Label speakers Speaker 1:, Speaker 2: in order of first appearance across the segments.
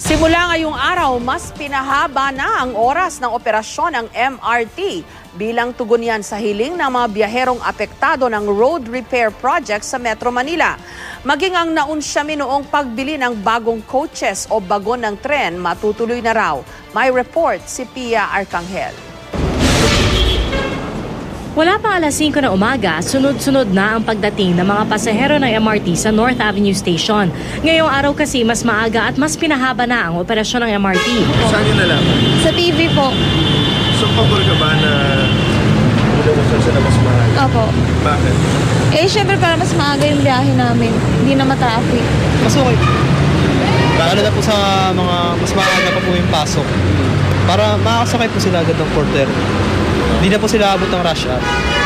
Speaker 1: Simula ngayong araw, mas pinahaba na ang oras ng operasyon ng MRT bilang tugon yan sa hiling ng mga biyaherong apektado ng road repair project sa Metro Manila. Maging ang naunsyami noong pagbili ng bagong coaches o bagon ng tren, matutuloy na raw. May report si Pia Arcangel.
Speaker 2: Wala pang alas 5 ng umaga, sunod-sunod na ang pagdating ng mga pasahero ng MRT sa North Avenue Station. Ngayong araw kasi mas maaga at mas pinahaba na ang operasyon ng MRT.
Speaker 3: Saan yun nalaman?
Speaker 4: Sa TV po.
Speaker 3: So, pabor ka ba na umusap sila mas mahal?
Speaker 4: Opo.
Speaker 3: Bakit?
Speaker 4: Syempre para mas maaga yung biyahe namin. Hindi na matraffic.
Speaker 5: Mas okay. Lalo na po sa mga mas maaga pa po yung pasok. Para makakasakay po sila agad ng porter. Hindi na po sila abot ng rush hour.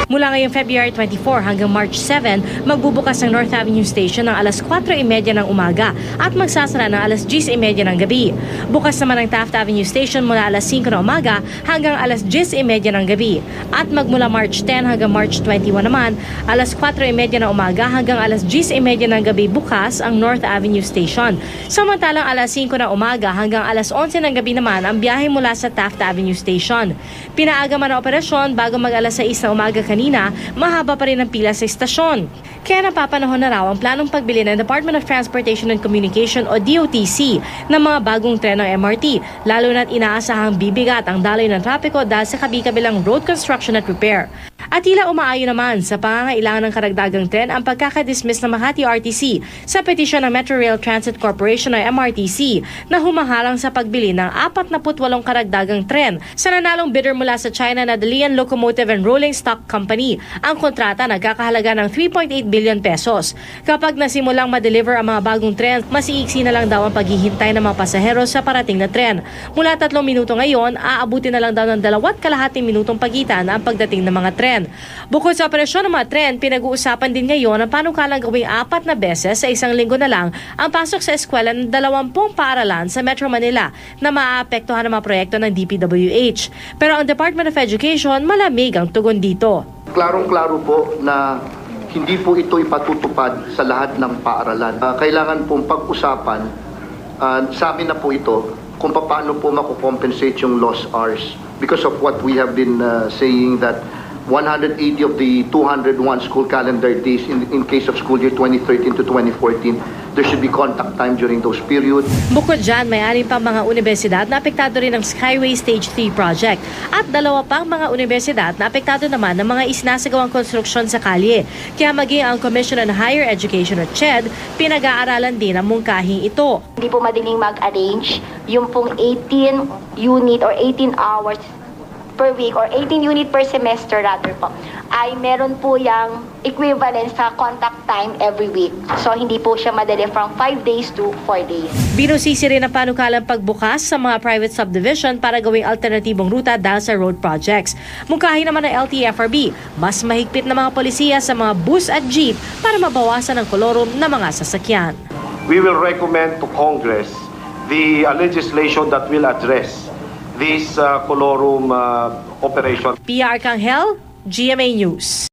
Speaker 2: Mula ngayong February 24 hanggang March 7, magbubukas ang North Avenue Station ng alas 4:30 ng umaga at magsasara ng alas 10:30 ng gabi. Bukas naman ang Taft Avenue Station mula alas 5 ng umaga hanggang alas 10:30 ng gabi. At magmula March 10 hanggang March 21 naman, alas 4:30 ng umaga hanggang alas 10:30 ng gabi bukas ang North Avenue Station. Samantalang alas 5 ng umaga hanggang alas 11 ng gabi naman ang biyahe mula sa Taft Avenue Station. Pinaaga man ang operasyon bago mag alas 6 ng umaga kanina, mahaba pa rin ang pila sa istasyon. Kaya napapanahon na raw ang planong pagbili ng Department of Transportation and Communication o DOTC ng mga bagong tren ng MRT, lalo na't inaasahang bibigat ang daloy ng trapiko dahil sa kabi-kabilang road construction at repair. At tila umaayon naman sa pangangailangan ng karagdagang tren ang pagkakadismiss ng Makati RTC sa petisyon ng Metro Rail Transit Corporation o MRTC na humaharang sa pagbili ng 48 karagdagang tren sa nanalong bidder mula sa China na Dalian Locomotive and Rolling Stock Company. Ang kontrata nagkakahalaga ng 3.8 billion pesos. Kapag nasimulang ma-deliver ang mga bagong tren, mas iiksi na lang daw ang paghihintay ng mga pasahero sa parating na tren. Mula 3 minuto ngayon, aabutin na lang daw ng 2.5 minutong pagitan ang pagdating ng mga tren. Bukod sa operasyon ng mga tren, pinag-uusapan din ngayon ang panukalang gawing 4 na beses sa isang linggo na lang ang pasok sa eskwela ng 20 paaralan sa Metro Manila na maaapektuhan ng mga proyekto ng DPWH. Pero ang Department of Education malamig ang tugon dito.
Speaker 6: Klarong-klaro po na hindi po ito ipatutupad sa lahat ng paaralan. Kailangan pong pag-usapan, sa amin na po ito, kung paano po makukompensate yung lost hours. Because of what we have been saying that 180 of the 201 school calendar days in case of school year 2013 to 2014, there should be contact time during those periods.
Speaker 2: Bukod dyan, may 6 pang mga universidad na apektado rin ng Skyway Stage 3 project at 2 pang mga universidad na apektado naman ng mga isinasagawang konstruksyon sa kalye. Kaya maging ang Commission on Higher Education at CHED, pinag-aaralan din ang mungkahing ito.
Speaker 7: Hindi po madaling mag-arrange yung pong 18 unit or 18 hours per week or 18 unit per semester rather po, ay meron po yung equivalent sa contact time every week. So hindi po siya madali from 5 days to 4 days.
Speaker 2: Binusisi rin ang panukalang pagbukas sa mga private subdivision para gawing alternatibong ruta dahil sa road projects. Mungkahi naman ng LTFRB, mas mahigpit na mga polisiya sa mga bus at jeep para mabawasan ang kolorum ng mga sasakyan.
Speaker 8: We will recommend to Congress the legislation that will address this colorum operation.
Speaker 2: Pia Arcangel, GMA News.